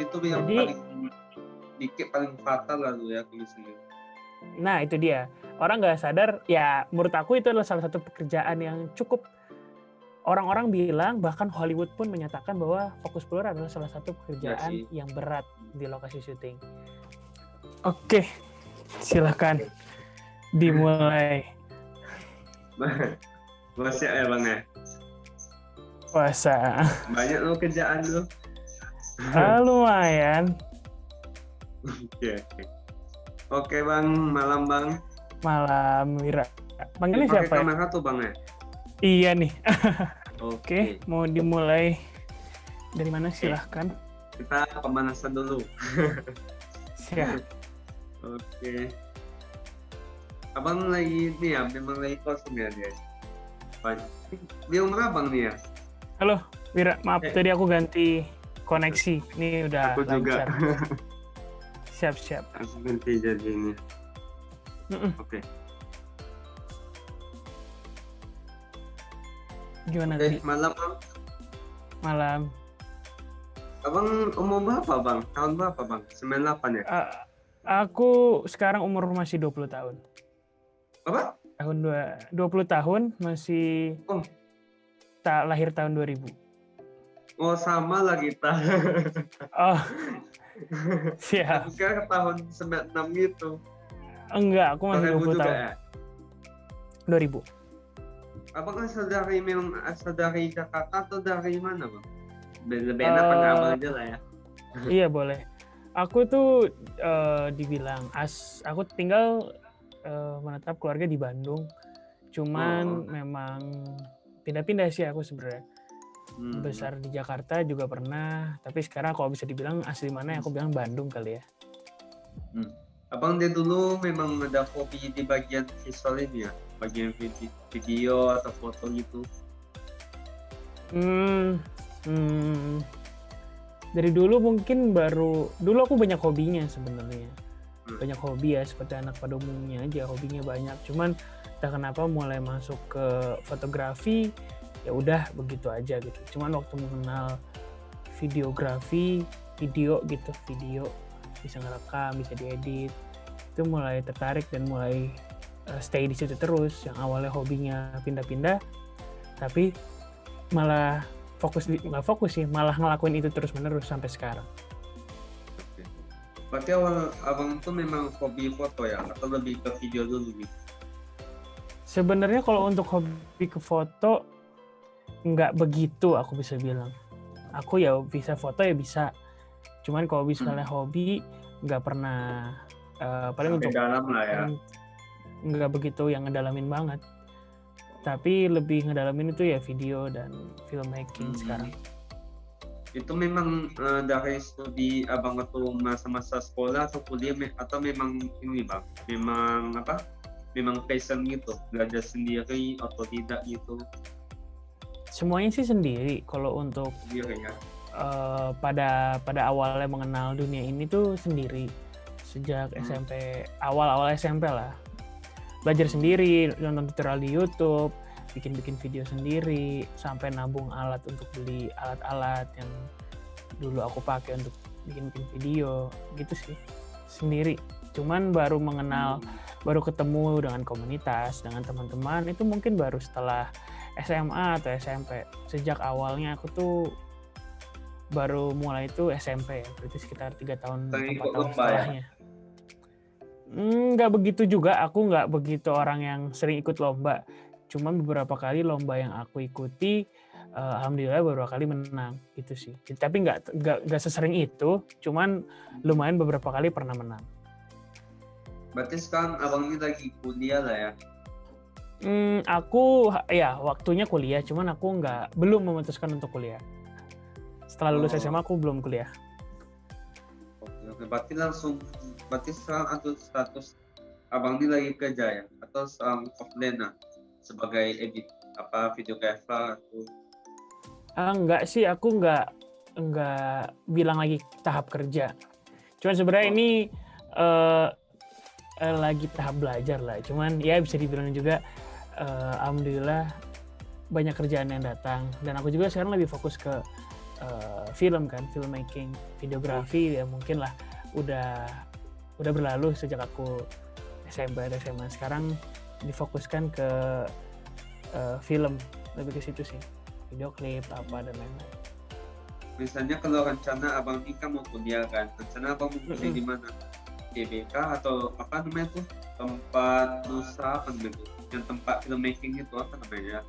Itu yang Jadi, paling dikit paling fatal lah ya kalau sendiri. nah itu dia. Orang nggak sadar, ya menurut aku itu adalah salah satu pekerjaan yang cukup orang-orang bilang, bahkan Hollywood pun menyatakan bahwa fokus blur adalah salah satu Ya pekerjaan sih. yang berat di lokasi syuting. Oke, silahkan dimulai. Masih ya bang ya. Puasa. Banyak lo kerjaan lo. Lumayan. Oke. Oke bang, malam bang. Malam, Wira. Panggilnya Pakai siapa ya? kamera tuh bang ya. Iya nih. Oke. Oke, mau dimulai dari mana silahkan. Kita pemanasan dulu. Siap. Oke. Abang lagi nih ya, memang lagi kosong ya dia. Di umur abang nih ya. Halo, Wira. Maaf tadi aku ganti koneksi. Ini udah Aku juga. lancar. Siap. Aku ganti jadi ini. Oke. Gimana Oke, tadi? malam bang. Malam. Abang umur berapa bang? Tahun berapa bang? 98 ya? Aku sekarang umur masih 20 tahun. Apa? Tahun 20 tahun, masih lahir tahun 2000. Oh sama lah kita. Oh, siap. Aku kira tahun 96 gitu. Enggak, aku masih 20 juga tahun. ya? 2000. Abang asal dari Jakarta atau dari mana bang? Beda-beda pengalaman aja lah ya. Iya boleh. Aku tuh dibilang aku tinggal menetap keluarga di Bandung. Cuman memang pindah-pindah sih aku sebenarnya. Besar di Jakarta juga pernah, tapi sekarang kalau bisa dibilang asli mana aku bilang Bandung kali ya. Abang dia dulu memang ada hobi di bagian visual ini ya, bagian video atau foto gitu. Dari dulu mungkin dulu aku banyak hobinya sebenarnya. Banyak hobi ya, seperti anak pada umumnya aja, hobinya banyak. Cuman entah kenapa mulai masuk ke fotografi, ya udah begitu aja gitu. Cuman waktu mengenal videografi, video bisa ngerekam, bisa diedit, itu mulai tertarik dan mulai stay di situ terus. Yang awalnya hobinya pindah-pindah, tapi malah malah ngelakuin itu terus-menerus sampai sekarang. Berarti awal abang tuh memang hobi foto ya, atau lebih ke video dulu gitu? Sebenarnya kalau untuk hobi ke foto nggak begitu aku bisa bilang. Aku ya bisa foto ya bisa. Cuman kalau misalnya hobi nggak pernah paling sampai untuk dalam lah ya. Nggak begitu yang ngedalamin banget. Tapi lebih ngedalamin itu ya video dan filmmaking sekarang. Itu memang dari studi abang waktu masa-masa sekolah atau kuliah atau memang ini bang? Memang passion gitu, belajar sendiri atau tidak gitu? Semuanya sih sendiri. Kalau untuk sendiri ya. Pada awalnya mengenal dunia ini tuh sendiri. Sejak SMP, awal SMP lah. Belajar sendiri, nonton tutorial di YouTube, bikin video sendiri, sampai nabung alat untuk beli alat-alat yang dulu aku pakai untuk bikin video, gitu sih, sendiri. Cuman baru ketemu dengan komunitas, dengan teman-teman, itu mungkin baru setelah SMA atau SMP. Sejak awalnya aku tuh baru mulai itu SMP, berarti sekitar 3 tahun, 4 tahun setelahnya. Nggak begitu juga, aku nggak begitu orang yang sering ikut lomba. Cuma beberapa kali lomba yang aku ikuti, alhamdulillah beberapa kali menang, gitu sih. Tapi nggak sesering itu, cuman lumayan beberapa kali pernah menang. Berarti sekarang abang ini lagi kuliah lah ya? Aku ya waktunya kuliah, cuman aku belum memutuskan untuk kuliah. Setelah lulus SMA aku belum kuliah. Oke, berarti sekarang atau status abang ini lagi kerja ya? Atau seorang offline sebagai edit videographer atau? Enggak sih, aku enggak bilang lagi tahap kerja. Cuman sebenarnya ini lagi tahap belajar lah. Cuman ya bisa dibilang juga alhamdulillah banyak kerjaan yang datang. Dan aku juga sekarang lebih fokus ke film kan, filmmaking, videografi ya mungkin lah udah berlalu sejak aku SMP dan SMA. Sekarang difokuskan ke film, lebih ke situ sih, video klip apa dan lain-lain. Misalnya kalau rencana abang nikah mau kuliah kan, rencana abang mau kuliah di mana? TBK atau apa namanya tuh, tempat nusa apa namanya tuh, yang tempat filmmaking itu apa namanya?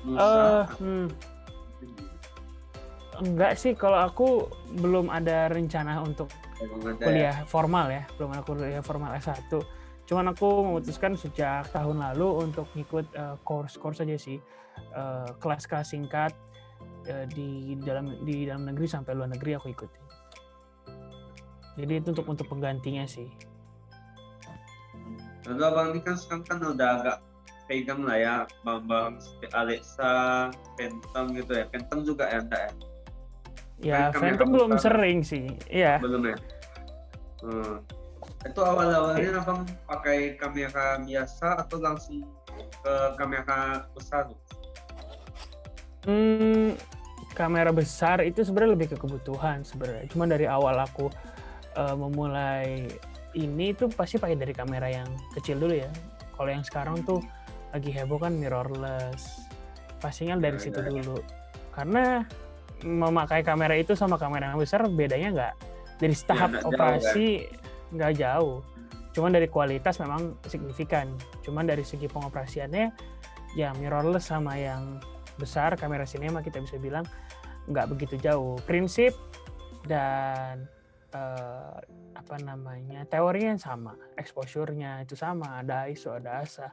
Nusa. Enggak sih, kalau aku belum ada rencana untuk kuliah formal ya, belum ada kuliah formal S1. Cuman aku memutuskan sejak tahun lalu untuk ngikut course aja sih, kelas-kelas singkat di dalam negeri sampai luar negeri aku ikuti. Jadi itu untuk penggantinya sih. Lalu abang ini kan sekarang kan udah agak pegang lah ya, bang Alexa, Phantom gitu ya. Phantom juga ya enggak ya? Ya, Phantom belum sering sih. Iya. Belum ya. Itu awal-awalnya abang pakai kamera biasa atau langsung ke kamera besar? Kamera besar itu sebenarnya lebih ke kebutuhan sebenarnya. Cuma dari awal aku memulai ini tuh pasti pakai dari kamera yang kecil dulu ya. Kalau yang sekarang tuh lagi heboh kan mirrorless. Pastinya dari situ dulu. Karena memakai kamera itu sama kamera yang besar bedanya nggak dari tahap operasi nggak jauh. Cuman dari kualitas memang signifikan. Cuman dari segi pengoperasiannya ya mirrorless sama yang besar kamera sinema kita bisa bilang nggak begitu jauh. Prinsip dan teorinya sama, exposure-nya itu sama, ada ISO, ada ASA,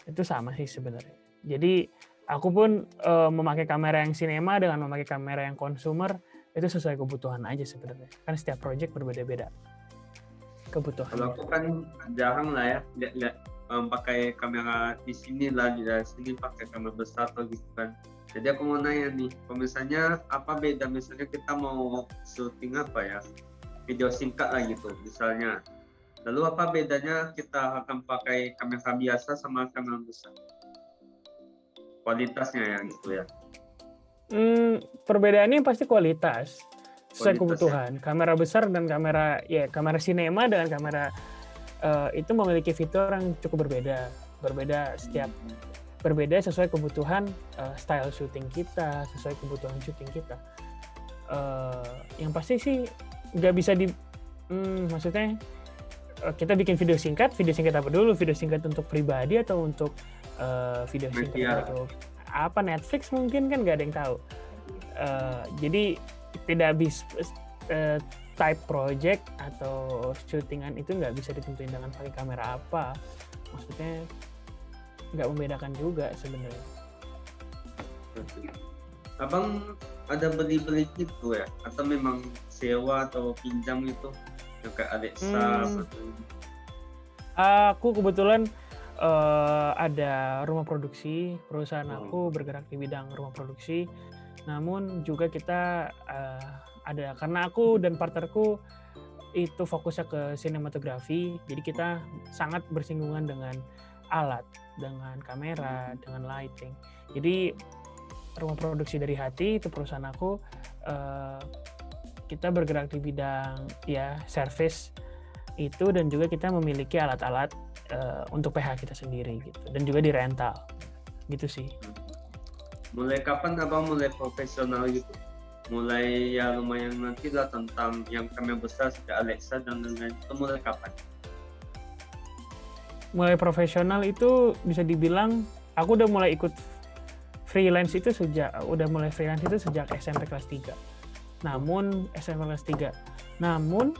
itu sama sih sebenarnya. Jadi aku pun memakai kamera yang sinema dengan memakai kamera yang consumer itu sesuai kebutuhan aja sebenarnya. Kan setiap project berbeda-beda kebutuhan. Kalau aku kan jarang lah ya lihat pakai kamera di sini lah, di sini pakai kamera besar atau gitu kan. Jadi aku mau nanya nih, kalau misalnya apa beda misalnya kita mau syuting apa ya, video singkat lah gitu misalnya. Lalu apa bedanya kita akan pakai kamera biasa sama kamera besar? Kualitasnya ya gitu ya. Perbedaannya pasti kualitas sesuai kebutuhan. Ya. Kamera besar dan kamera sinema dengan kamera itu memiliki fitur yang cukup berbeda sesuai kebutuhan style syuting kita, sesuai kebutuhan syuting kita. Yang pasti sih nggak bisa maksudnya kita bikin video singkat apa dulu? Video singkat untuk pribadi atau untuk video singkat untuk apa, Netflix mungkin kan nggak ada yang tahu. Jadi tidak bisa type project atau syutingan itu nggak bisa ditentuin dengan pakai kamera apa. Maksudnya nggak membedakan juga sebenarnya. Abang ada beli gitu ya? Atau memang sewa atau pinjam itu? Yang kayak Alexa atau... Aku kebetulan ada rumah produksi, perusahaan aku bergerak di bidang rumah produksi. Namun juga kita ada, karena aku dan partnerku itu fokusnya ke sinematografi, jadi kita sangat bersinggungan dengan alat, dengan kamera, dengan lighting. Jadi rumah produksi dari hati itu perusahaan aku, kita bergerak di bidang ya service itu, dan juga kita memiliki alat-alat untuk PH kita sendiri gitu, dan juga di rental gitu sih. Mulai kapan abang mulai profesional gitu? Mulai ya lumayan nanti lah tentang yang kamera besar seperti Alexa dan lain-lain, itu mulai kapan? Mulai profesional itu bisa dibilang aku udah mulai ikut freelance itu sejak SMP kelas 3. Namun SMP kelas 3. Namun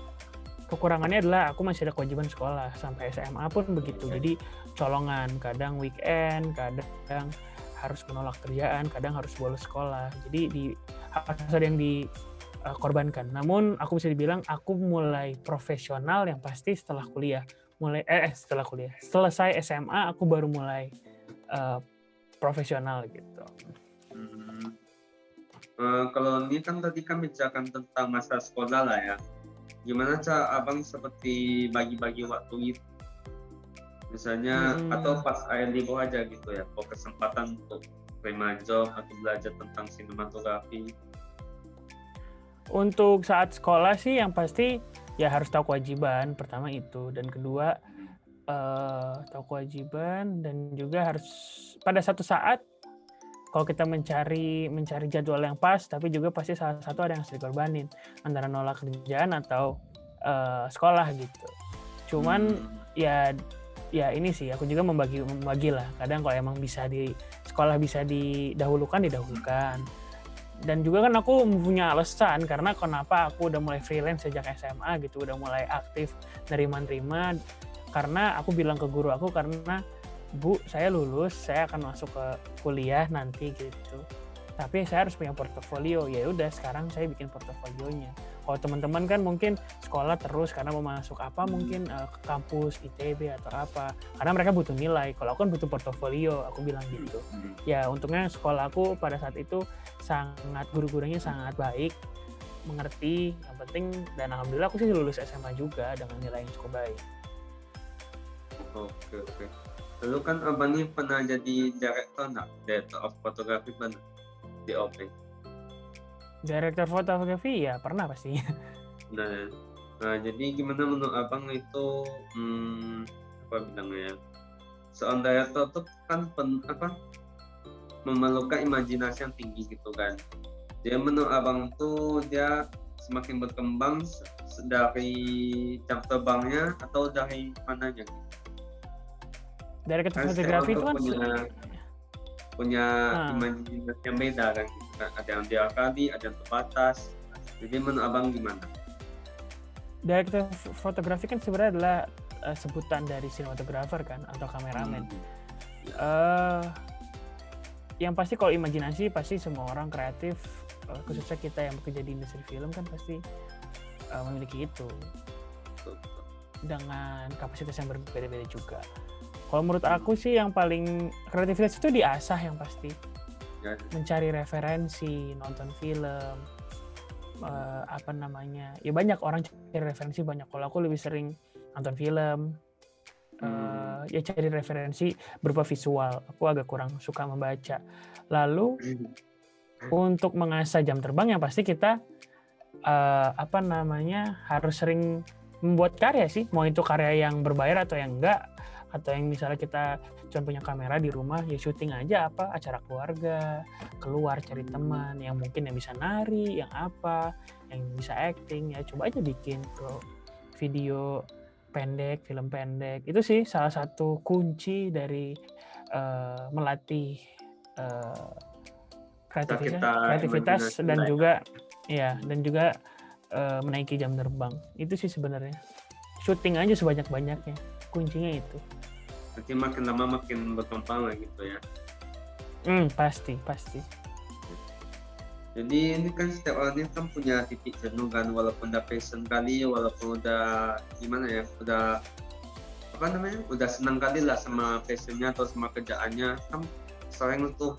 kekurangannya adalah aku masih ada kewajiban sekolah sampai SMA pun begitu. Jadi colongan, kadang weekend, kadang harus menolak kerjaan, kadang harus bolos sekolah. Jadi harus ada yang dikorbankan. Namun aku bisa dibilang aku mulai profesional yang pasti setelah kuliah. Selesai SMA aku baru mulai profesional gitu. Kalau ini kan tadi kan bicarakan tentang masa sekolah lah ya. Gimana cara abang seperti bagi-bagi waktu itu? Misalnya atau pas air libur aja gitu ya, kalau kesempatan untuk remajo atau belajar tentang sinematografi? Untuk saat sekolah sih yang pasti ya harus tahu kewajiban, pertama itu, dan kedua tahu kewajiban, dan juga harus pada satu saat kalau kita mencari jadwal yang pas, tapi juga pasti salah satu ada yang harus dikorbanin antara nolak kerjaan atau sekolah gitu. Cuman ya ini sih aku juga membagi lah. Kadang kalau emang bisa di sekolah bisa didahulukan. Dan juga kan aku punya alasan karena kenapa aku udah mulai freelance sejak SMA gitu, udah mulai aktif nerima karena aku bilang ke guru aku, karena Bu, saya lulus, saya akan masuk ke kuliah nanti gitu. Tapi saya harus punya portofolio. Ya udah, sekarang saya bikin portofolionya. Kalau teman-teman kan mungkin sekolah terus karena mau masuk apa, mungkin ke kampus ITB atau apa. Karena mereka butuh nilai. Kalau aku kan butuh portofolio, aku bilang gitu. Ya untungnya sekolah aku pada saat itu guru-gurunya sangat baik, mengerti yang penting, dan alhamdulillah aku sih lulus SMA juga dengan nilai yang cukup baik. Oke. Lalu kan abang ini pernah jadi director of photography di OP? Director fotografi ya pernah pasti. Nah, jadi gimana menurut abang itu apa bilangnya ya? Seorang director tuh kan memerlukan imajinasi yang tinggi gitu kan. Jadi menurut abang tuh dia semakin berkembang dari jam terbangnya atau dari mananya? Director fotografi itu kan punya imajinasi yang beda kan, ada yang diakali, ada yang terbatas. Jadi menurut abang gimana? Director fotografi kan sebenarnya adalah sebutan dari sinematografer kan, atau kameramen. Yang pasti kalau imajinasi pasti semua orang kreatif, khususnya kita yang bekerja di industri film kan pasti memiliki itu dengan kapasitas yang berbeda-beda juga. Kalau menurut aku sih yang paling kreativitas itu diasah yang pasti. Mencari referensi, nonton film, ya banyak orang cari referensi banyak. Kalau aku lebih sering nonton film, ya cari referensi berupa visual. Aku agak kurang suka membaca. Lalu untuk mengasah jam terbang yang pasti kita harus sering membuat karya sih. Mau itu karya yang berbayar atau yang enggak, atau yang misalnya kita cuma punya kamera di rumah, ya syuting aja acara keluarga, keluar cari teman yang mungkin yang bisa nari, yang yang bisa acting, ya coba aja bikin video pendek, film pendek. Itu sih salah satu kunci dari melatih kreativitas dan juga menaiki jam terbang. Itu sih sebenarnya. Syuting aja sebanyak-banyaknya. Kuncinya itu. Nanti makin lama makin berkembang lah gitu ya. Pasti. Jadi ini kan setiap orang ini kan punya titik jenuh kan, walaupun udah passion kali, walaupun udah udah senang kali lah sama passionnya atau sama kerjaannya, kan sering tuh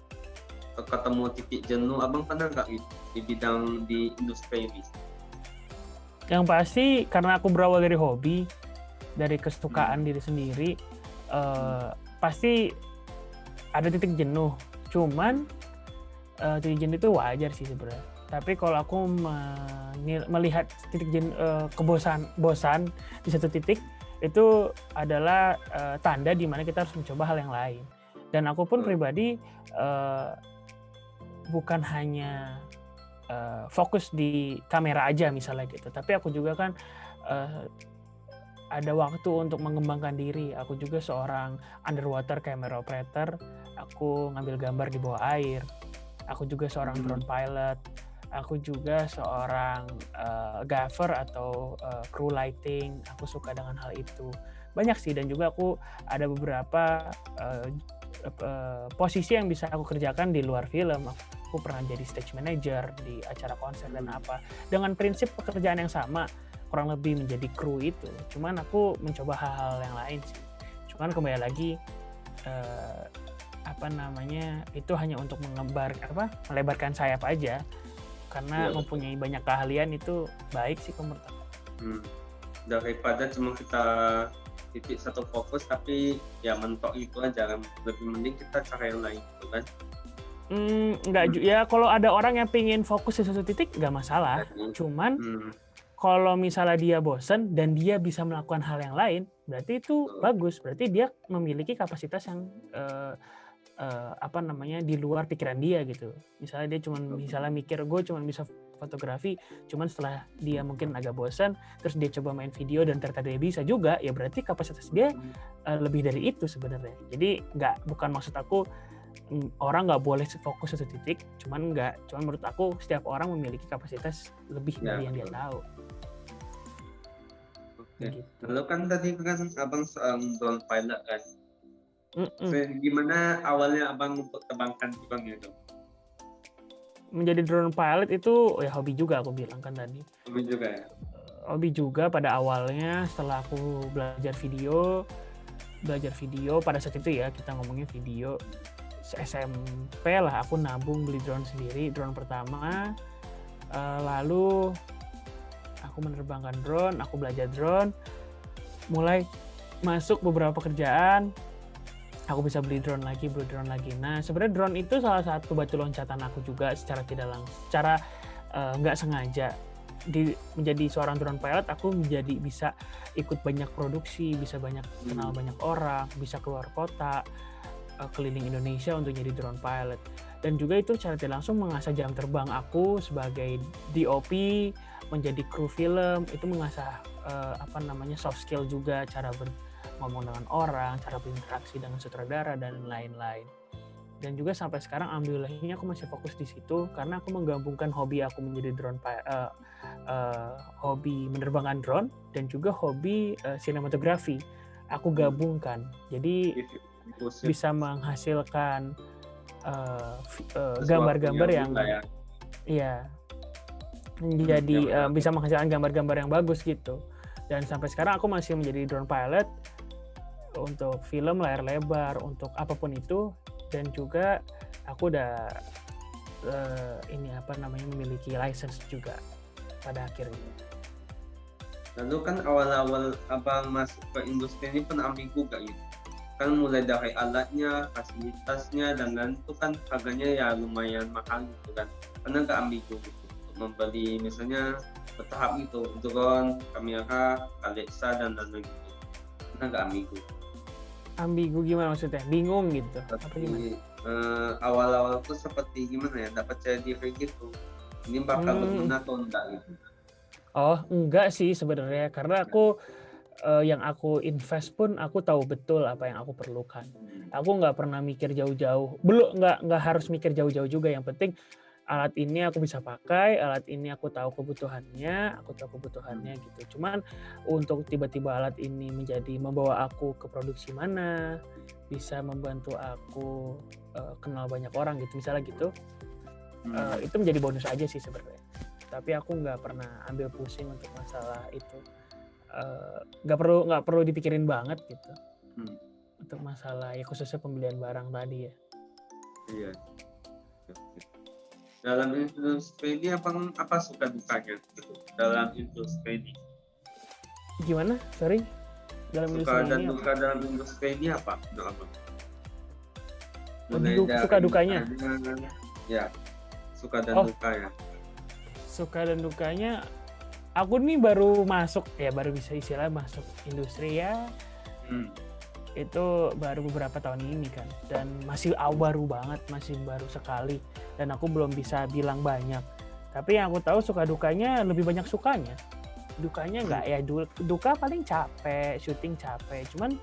ketemu titik jenuh. Abang pernah nggak di bidang di industri ini? Yang pasti karena aku berawal dari hobi, dari kesukaan diri sendiri, pasti ada titik jenuh. Cuman titik jenuh itu wajar sih sebenarnya. Tapi kalau aku melihat titik bosan di satu titik, itu adalah tanda di mana kita harus mencoba hal yang lain. Dan aku pun pribadi bukan hanya fokus di kamera aja misalnya gitu, tapi aku juga kan ada waktu untuk mengembangkan diri. Aku juga seorang underwater camera operator. Aku ngambil gambar di bawah air. Aku juga seorang drone pilot. Aku juga seorang gaffer atau crew lighting. Aku suka dengan hal itu. Banyak sih, dan juga aku ada beberapa posisi yang bisa aku kerjakan di luar film. Aku pernah jadi stage manager di acara konser dan dengan prinsip pekerjaan yang sama, kurang lebih menjadi kru itu. Cuman aku mencoba hal-hal yang lain sih. Cuman kembali lagi itu hanya untuk melebarkan sayap aja. Karena mempunyai banyak keahlian itu baik sih menurut aku. Daripada cuma kita titik satu fokus tapi ya mentok itu aja, lebih mending kita cari yang lain gitu kan. Ya kalau ada orang yang pengen fokus di satu titik nggak masalah. Cuman kalau misalnya dia bosen dan dia bisa melakukan hal yang lain, berarti itu bagus. Berarti dia memiliki kapasitas yang di luar pikiran dia gitu. Misalnya dia misalnya mikir gue cuma bisa fotografi, cuman setelah dia mungkin agak bosan, terus dia coba main video dan ternyata dia bisa juga, ya berarti kapasitas dia lebih dari itu sebenarnya. Jadi bukan maksud aku orang nggak boleh fokus satu titik, cuman menurut aku setiap orang memiliki kapasitas lebih dari yang dia tahu. Oke. Gitu. Lalu kan tadi kan abang drone pilot kan. So, gimana awalnya abang untuk terbangkan drone gitu? Menjadi drone pilot itu ya hobi juga aku bilang kan tadi. Hobi juga ya? Hobi juga pada awalnya setelah aku belajar video pada saat itu ya, kita ngomongin video SMP lah, aku nabung beli drone sendiri, drone pertama. Lalu aku menerbangkan drone, aku belajar drone, mulai masuk beberapa kerjaan, aku bisa beli drone lagi. Nah, sebenarnya drone itu salah satu batu loncatan aku juga secara tidak langsung, secara nggak sengaja. Menjadi seorang drone pilot, aku bisa ikut banyak produksi, bisa kenal banyak orang, bisa keluar kota, keliling Indonesia untuk jadi drone pilot. Dan juga itu secara tidak langsung mengasah jam terbang aku sebagai DOP, menjadi kru film, itu mengasah soft skill juga, cara ngomong dengan orang, cara berinteraksi dengan sutradara dan lain-lain. Dan juga sampai sekarang alhamdulillahnya aku masih fokus di situ karena aku menggabungkan hobi aku menjadi hobi menerbangkan drone dan juga hobi sinematografi. Aku gabungkan. Jadi bisa menghasilkan gambar-gambar yang bisa menghasilkan gambar-gambar yang bagus gitu. Dan sampai sekarang aku masih menjadi drone pilot untuk film layar lebar, untuk apapun itu, dan juga aku udah memiliki license juga pada akhirnya. Lalu kan awal-awal abang masuk ke industri ini pun ambigu gak gitu? Kan mulai dari alatnya, fasilitasnya, dan itu kan harganya ya lumayan mahal gitu kan. Pernah gak ambigu gitu untuk membeli misalnya bertahap gitu, drone, kamera, Alexa, dan lain-lain gitu? Pernah gak ambigu? Ambigu gimana maksudnya? Bingung gitu? Apa gimana? Awal-awal tuh seperti gimana ya, dapat percaya diri gitu. Ini bakal berguna atau enggak gitu? Oh, enggak sih sebenarnya, karena aku yang aku invest pun aku tahu betul apa yang aku perlukan. Aku nggak pernah mikir jauh-jauh. Nggak harus mikir jauh-jauh juga. Yang penting alat ini aku bisa pakai, alat ini aku tahu kebutuhannya gitu. Cuman untuk tiba-tiba alat ini membawa aku ke produksi mana, bisa membantu aku kenal banyak orang gitu, misalnya gitu, itu menjadi bonus aja sih sebenarnya. Tapi aku nggak pernah ambil pusing untuk masalah itu. Nggak perlu dipikirin banget gitu. Untuk masalah ya khususnya pembelian barang tadi ya. Iya. Dalam industri ini apa suka dukanya gitu? Dalam industri ini? Gimana? Sorry. Suka dan duka dalam industri ini apa? Suka dukanya? Ya. Suka dan duka ya. Suka dan dukanya, aku nih baru bisa istilah masuk industri ya. Itu baru beberapa tahun ini kan, dan masih baru banget, masih baru sekali, dan aku belum bisa bilang banyak. Tapi yang aku tahu suka dukanya lebih banyak sukanya. Dukanya enggak ya, duka paling capek, syuting capek. Cuman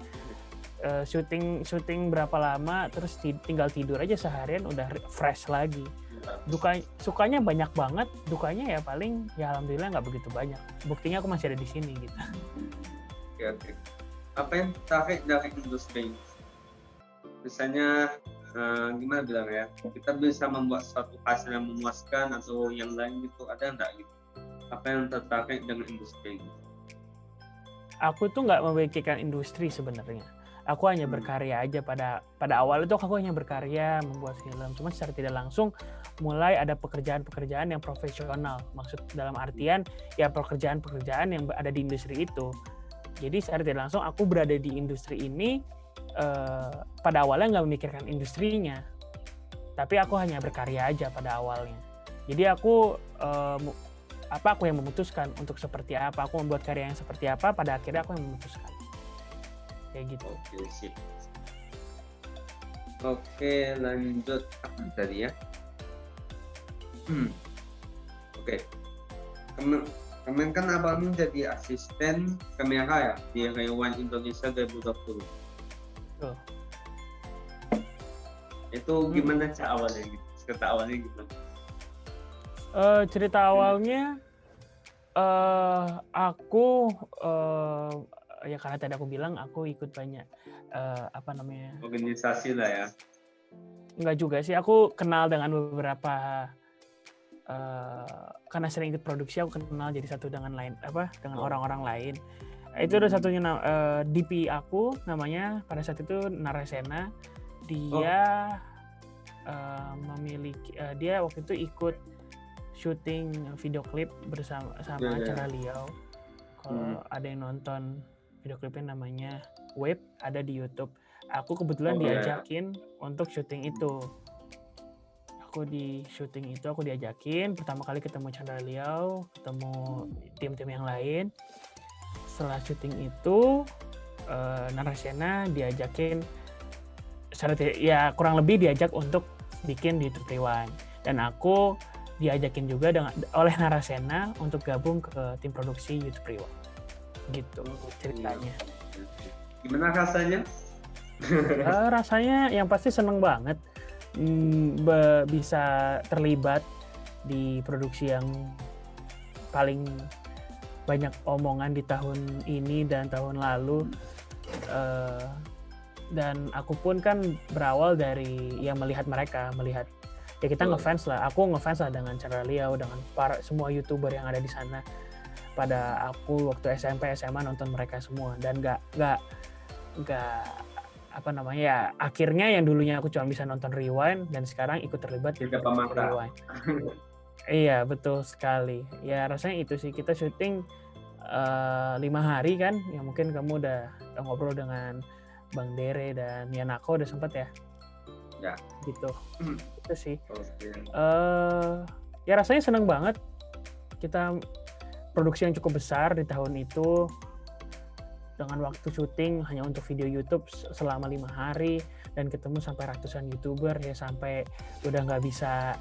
syuting berapa lama terus tinggal tidur aja seharian udah fresh lagi. Sukanya banyak banget, dukanya ya paling ya alhamdulillah nggak begitu banyak. Buktinya aku masih ada di sini gitu. Oke. Apa yang tarik dari industri? Misalnya gimana bilang ya? Kita bisa membuat suatu hasil yang memuaskan atau yang lain gitu, ada nggak gitu? Apa yang tertarik dengan industri ini? Aku tuh nggak memikirkan industri sebenarnya. Aku hanya berkarya aja pada awal itu aku hanya berkarya membuat film. Cuma secara tidak langsung mulai ada pekerjaan-pekerjaan yang profesional. Maksud dalam artian ya pekerjaan-pekerjaan yang ada di industri itu. Jadi secara tidak langsung aku berada di industri ini pada awalnya nggak memikirkan industrinya. Tapi aku hanya berkarya aja pada awalnya. Jadi aku aku yang memutuskan untuk seperti apa, aku membuat karya yang seperti apa, pada akhirnya aku yang memutuskan. Kayak gitu. Oke, sip. Oke, lanjut apa tadi ya? Oke. Kemarin kan abang jadi asisten kamera ya di Rewan Indonesia 2020. Betul. Itu gimana awalnya gitu? Cerita awalnya gimana? Cerita awalnya aku ya karena tadi aku bilang aku ikut banyak Organisasi lah ya. Enggak juga sih, aku kenal dengan beberapa karena sering ikut produksi aku kenal jadi satu dengan orang-orang lain. Itu ada satunya DP aku namanya pada saat itu Narasena. Dia memiliki dia waktu itu ikut syuting video klip bersama Cara Liau. Kalau ada yang nonton video klipnya namanya Wave, ada di YouTube. Aku kebetulan diajakin untuk syuting itu. Aku diajakin pertama kali ketemu Chandra Liau, ketemu tim-tim yang lain. Setelah syuting itu Narasena diajakin ya kurang lebih diajak untuk bikin di YouTube Rewind, dan aku diajakin juga oleh Narasena untuk gabung ke tim produksi YouTube Rewind. Gitu ceritanya. Gimana rasanya? Rasanya yang pasti seneng banget bisa terlibat di produksi yang paling banyak omongan di tahun ini dan tahun lalu. Dan aku pun kan berawal dari melihat ya kita ngefans lah. Aku ngefans lah dengan Chandra Liau, dengan semua YouTuber yang ada di sana. Pada aku waktu SMP SMA nonton mereka semua, dan nggak akhirnya yang dulunya aku cuma bisa nonton Rewind dan sekarang ikut terlibat di Rewind. Iya, betul sekali. Ya rasanya itu sih, kita syuting 5 hari kan, ya mungkin kamu udah ngobrol dengan Bang Dere dan Yanako udah sempet ya? Ya. Gitu. Itu sih. Okay. Ya rasanya seneng banget. Kita produksi yang cukup besar di tahun itu, dengan waktu syuting hanya untuk video YouTube selama 5 hari, dan ketemu sampai ratusan YouTuber, ya sampai udah nggak bisa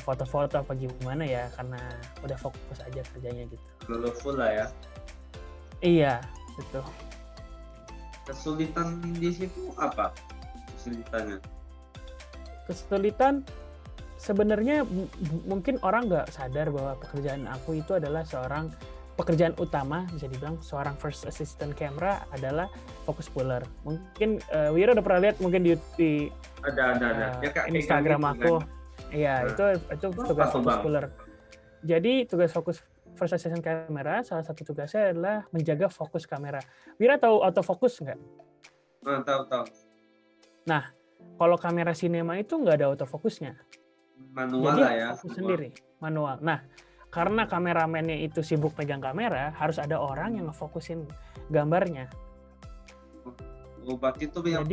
foto-foto apa gimana ya, karena udah fokus aja kerjanya gitu. Lalu full lah ya? Iya, betul. Kesulitan di situ apa? Kesulitan sebenarnya mungkin orang nggak sadar bahwa pekerjaan aku itu adalah pekerjaan utama, bisa dibilang seorang first assistant camera adalah focus puller. Mungkin Wira udah pernah lihat mungkin di ada. Ya, Kak, Instagram aku. Iya, itu tugas focus puller. Jadi tugas fokus first assistant camera, salah satu tugasnya adalah menjaga fokus kamera. Wira tahu autofocus nggak? Tahu. Nah, kalau kamera sinema itu nggak ada autofokusnya. Manual jadi lah ya. Fokus sendiri, manual. Nah, karena kameramennya itu sibuk pegang kamera, harus ada orang yang ngefokusin gambarnya. Berarti itu yang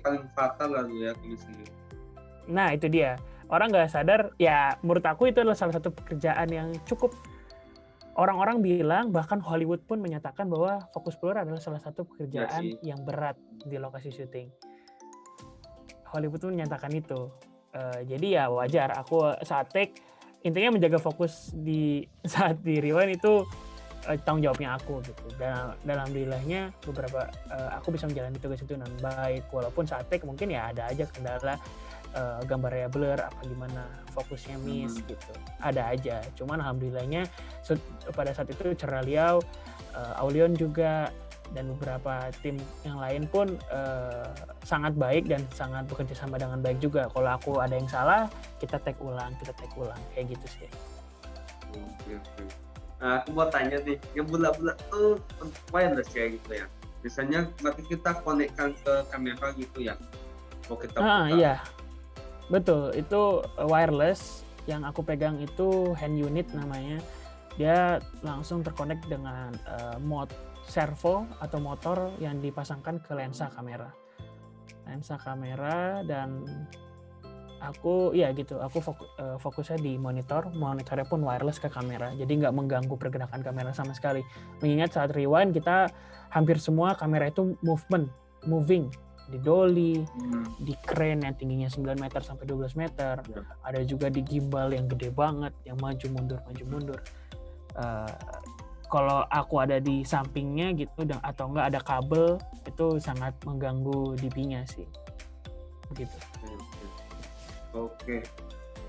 paling fatal lalu ya misalnya. Nah, itu dia. Orang nggak sadar, ya menurut aku itu adalah salah satu pekerjaan yang cukup, orang-orang bilang, bahkan Hollywood pun menyatakan bahwa fokus puller adalah salah satu pekerjaan yang berat di lokasi syuting. Hollywood pun menyatakan itu. Jadi ya wajar, aku saat take, intinya menjaga fokus saat di Rewind itu tanggung jawabnya aku gitu. Dan alhamdulillahnya aku bisa menjalani tugas itu dengan baik, walaupun saat take mungkin ya ada aja kendala, gambarnya blur apa gimana, fokusnya miss gitu, ada aja. Cuman alhamdulillahnya pada saat itu Chandra Liau, Aulion juga, dan beberapa tim yang lain pun sangat baik dan sangat bekerja sama dengan baik juga. Kalau aku ada yang salah, kita take ulang kayak gitu sih. Nah, aku mau tanya nih, yang bulat-bulat tuh wireless kayak gitu ya? Biasanya berarti kita konekkan ke kamera gitu ya? Mau kita buka. Iya, betul. Itu wireless. Yang aku pegang itu hand unit namanya. Dia langsung terkonek dengan servo atau motor yang dipasangkan ke lensa kamera. lensa kamera, dan aku ya gitu, aku fokusnya di monitornya pun wireless ke kamera, jadi nggak mengganggu pergerakan kamera sama sekali. Mengingat saat rewind kita hampir semua kamera itu moving, di dolly, di crane yang tingginya 9 meter sampai 12 meter, ada juga di gimbal yang gede banget, yang maju mundur. Kalau aku ada di sampingnya gitu, atau enggak ada kabel, itu sangat mengganggu DP-nya sih. Begitu. Oke.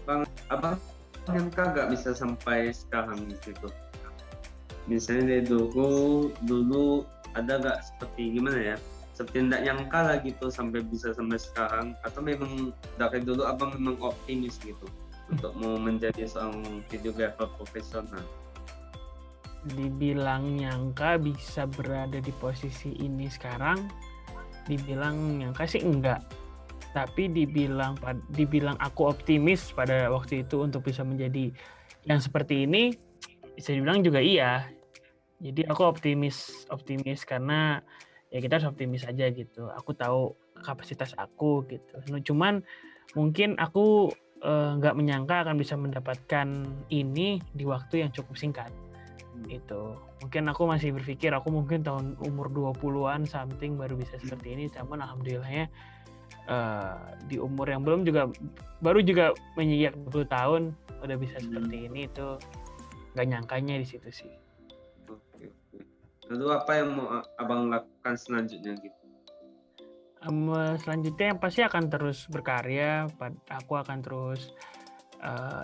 Bang, abang nyangka nggak bisa sampai sekarang gitu? Misalnya dari dulu ada nggak seperti gimana ya? Seperti nggak nyangka lah gitu sampai bisa sampai sekarang, atau memang dari dulu abang memang optimis gitu untuk mau menjadi seorang videographer profesional? Dibilang nyangka bisa berada di posisi ini sekarang, dibilang nyangka sih enggak. Tapi dibilang aku optimis pada waktu itu untuk bisa menjadi yang seperti ini, bisa dibilang juga iya. Jadi aku optimis karena ya kita harus optimis aja gitu. Aku tahu kapasitas aku gitu. Cuman mungkin aku nggak menyangka akan bisa mendapatkan ini di waktu yang cukup singkat. Itu mungkin aku masih berpikir aku mungkin tahun umur 20-an something baru bisa seperti ini, cuman alhamdulillahnya di umur yang baru juga menginjak 20 tahun udah bisa seperti ini, itu nggak nyangkanya di situ sih. Oke. Lalu apa yang mau abang lakukan selanjutnya gitu? Selanjutnya yang pasti akan terus berkarya, aku akan terus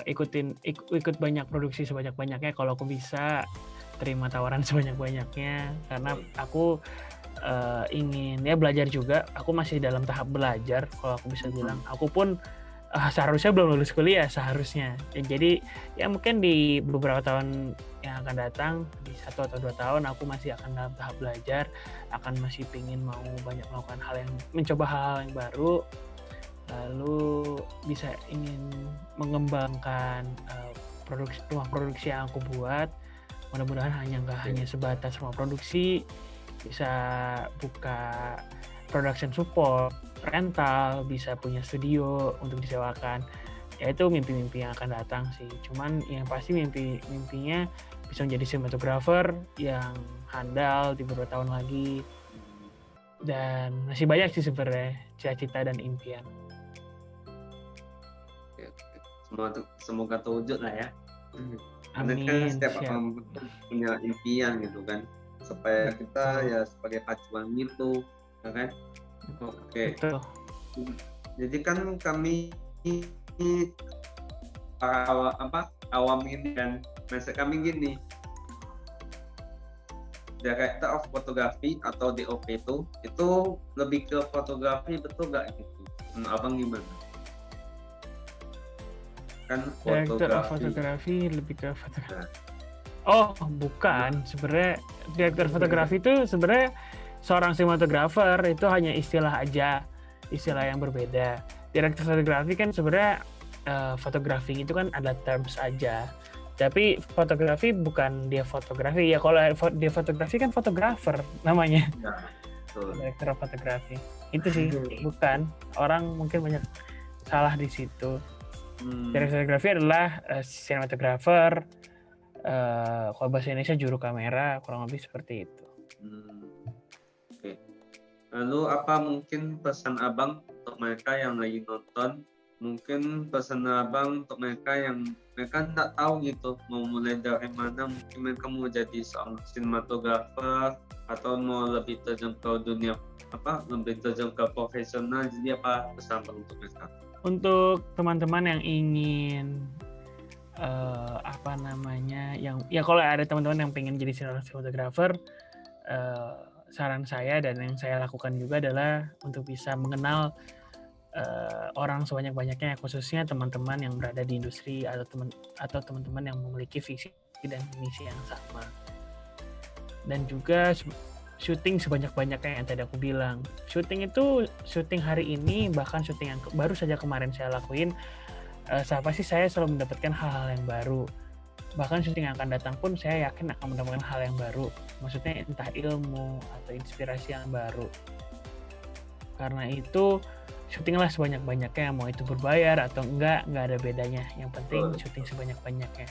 ikut banyak produksi sebanyak-banyaknya kalau aku bisa, terima tawaran sebanyak-banyaknya, karena aku ingin ya belajar juga. Aku masih dalam tahap belajar kalau aku bisa bilang. Aku pun seharusnya belum lulus kuliah seharusnya. Jadi ya mungkin di beberapa tahun yang akan datang, di 1 atau 2 tahun aku masih akan dalam tahap belajar, akan masih pingin mau banyak melakukan mencoba hal yang baru, lalu bisa ingin mengembangkan rumah produksi yang aku buat. Mudah-mudahan nggak hanya sebatas rumah produksi, bisa buka production support, rental, bisa punya studio untuk disewakan. Ya itu mimpi-mimpi yang akan datang sih. Cuman yang pasti mimpinya bisa menjadi sinematografer yang handal di beberapa tahun lagi. Dan masih banyak sih sebenarnya cita-cita dan impian. Semoga terwujud lah ya. Amin. Kan setiap orang punya impian gitu kan, supaya kita ya sebagai pacuan gitu, kan? Oke. Betul. Jadi kan kami para awam ini kan, masa kami gini, director of photography atau DOP itu lebih ke fotografi, betul nggak gitu? Abang gimana? Kan fotografi lebih ke fotografi. Oh, bukan. Sebenarnya direktur fotografi itu sebenarnya seorang sinematografer, itu hanya istilah aja, istilah yang berbeda. Direktur fotografi kan sebenarnya fotografi itu kan ada terms aja. Tapi fotografi bukan dia fotografi. Ya kalau dia fotografi kan fotografer namanya. Ya, direktur fotografi. Itu sih, bukan. Orang mungkin banyak salah di situ. Direktur fotografi adalah sinematografer, kalau bahasa Indonesia juru kamera, kurang lebih seperti itu. Oke. Lalu apa mungkin pesan abang untuk mereka yang lagi nonton? Mungkin pesan abang untuk mereka yang mereka nggak tahu gitu mau mulai dari mana, mungkin mereka mau jadi seorang sinematografer atau mau lebih terjun ke dunia lebih terjun ke profesional. Jadi apa pesan abang untuk mereka? Untuk teman-teman yang ingin kalau ada teman-teman yang pengen jadi sinematografer, saran saya dan yang saya lakukan juga adalah untuk bisa mengenal orang sebanyak-banyaknya, khususnya teman-teman yang berada di industri atau teman-teman yang memiliki visi dan misi yang sama. Dan juga syuting sebanyak-banyaknya yang tadi aku bilang. Syuting hari ini, bahkan syuting yang baru saja kemarin saya lakuin, pasti saya selalu mendapatkan hal-hal yang baru. Bahkan syuting yang akan datang pun saya yakin akan mendapatkan hal yang baru. Maksudnya entah ilmu atau inspirasi yang baru. Karena itu syutinglah sebanyak-banyaknya, mau itu berbayar atau enggak ada bedanya. Yang penting syuting sebanyak-banyaknya.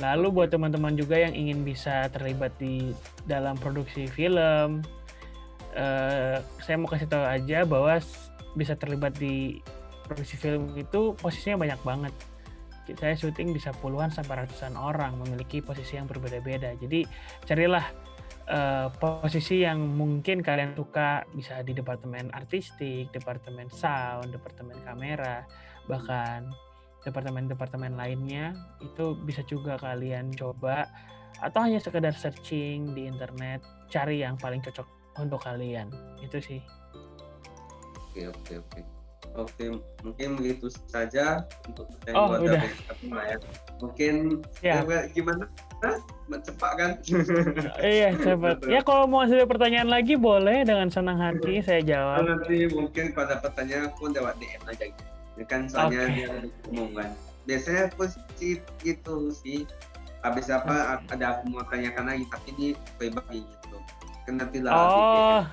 Lalu buat teman-teman juga yang ingin bisa terlibat di dalam produksi film, saya mau kasih tahu aja bahwa bisa terlibat di produksi film itu posisinya banyak banget. Saya syuting bisa puluhan sampai ratusan orang, memiliki posisi yang berbeda-beda. Jadi carilah posisi yang mungkin kalian suka, bisa di departemen artistik, departemen sound, departemen kamera, bahkan departemen-departemen lainnya. Itu bisa juga kalian coba, atau hanya sekedar searching di internet, cari yang paling cocok untuk kalian. Itu sih. Oke, mungkin begitu saja untuk Oh, udah. Ya. Mungkin Ya. Gimana? Cepat kan? Iya, cepat. Ya kalau mau ada pertanyaan lagi boleh, dengan senang hati saya jawab. Nanti mungkin pada pertanyaan pun lewat DM aja gitu. Ya kan soalnya dia ada omongan. Biasanya aku sih gitu sih. Habis apa ada aku mau tanyakan lagi, tapi ini pribadi gitu. Kan nanti lah. Oh.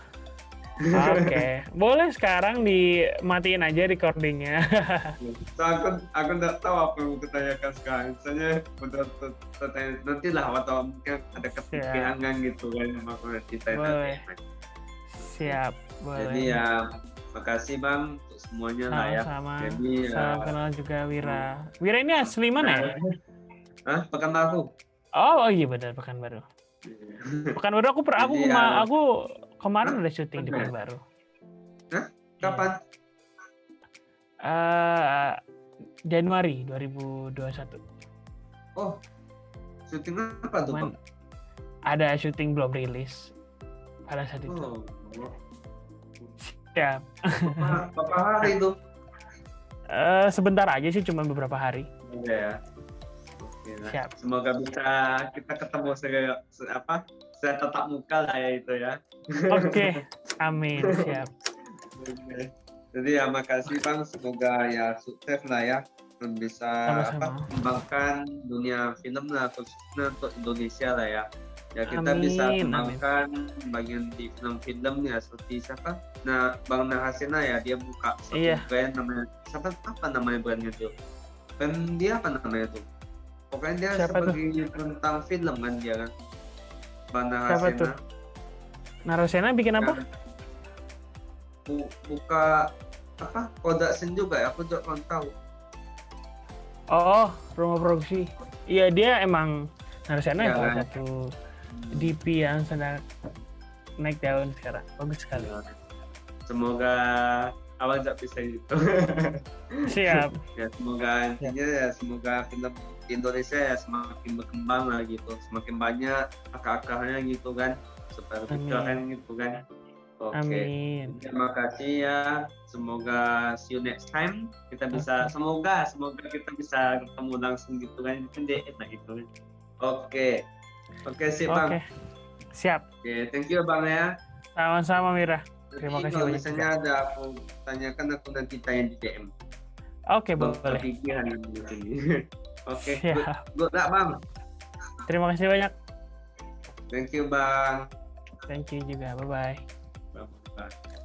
Oke, boleh sekarang dimatiin aja recordingnya. So, aku nggak tahu apa yang mau kutanyakan sekarang. Misalnya udah nanti lah atau mungkin ada kepikiran kan gitu kan, aku nanti tanya. Boleh. Siap, boleh. Jadi ya makasih Bang untuk semuanya lah ya. Sama-sama. Jadi Salam kenal juga Wira. Wira ini asli mana ya? Pekanbaru. Oh iya benar, Pekanbaru. Pekanbaru aku kemarin ada syuting di Pekanbaru. Hah? Kapan? Januari 2021. Oh, syuting apa tuh Bang? Ada syuting belum rilis pada saat itu. Oh. Siap. Berapa hari itu? Sebentar aja sih, cuma beberapa hari. Iya ya. Oke lah. Siap. Semoga bisa kita ketemu saya tatap muka lah ya itu ya. Oke, amin. Siap. Jadi ya makasih Bang, semoga ya sukses lah ya, dan bisa kembangkan dunia film lah, khususnya untuk Indonesia lah ya. Ya kita bisa kembangkan bagian di film-film ya, seperti siapa? Nah, Bang Nahasena ya, dia buka satu brand namanya apa namanya brandnya tuh? Brand dia apa namanya tuh? Pokoknya dia seperti tentang film kan dia kan. Bang Nahasena. Narasena bikin apa? Buka apa? Production juga ya, aku juga kurang tahu. Oh, rumah produksi. Iya, dia emang Narasena ya, salah satu DP yang sedang naik daun sekarang. Bagus sekali. Semoga awal bisa gitu. Siap. Ya semoga intinya ya semoga film di Indonesia ya semakin berkembang lah gitu, semakin banyak akar-akarnya gitu kan, supaya lebih keren gitu kan. Oke. Amin. Terima kasih ya. Semoga see you next time. Kita bisa semoga kita bisa ketemu langsung gitu kan. Jadi enak gitu kan. Oke, sip Bang. Oke. Siap. Oke, thank you Bang ya. Sama-sama Mira. Terima kasih kalau banyak. Misalnya ada aku tanyakan, aku nanti tanya di DM. Oke, boleh. Kepikiran di sini. Oke, good luck Bang. Terima kasih banyak. Thank you Bang. Thank you juga. Bye-bye. Bye.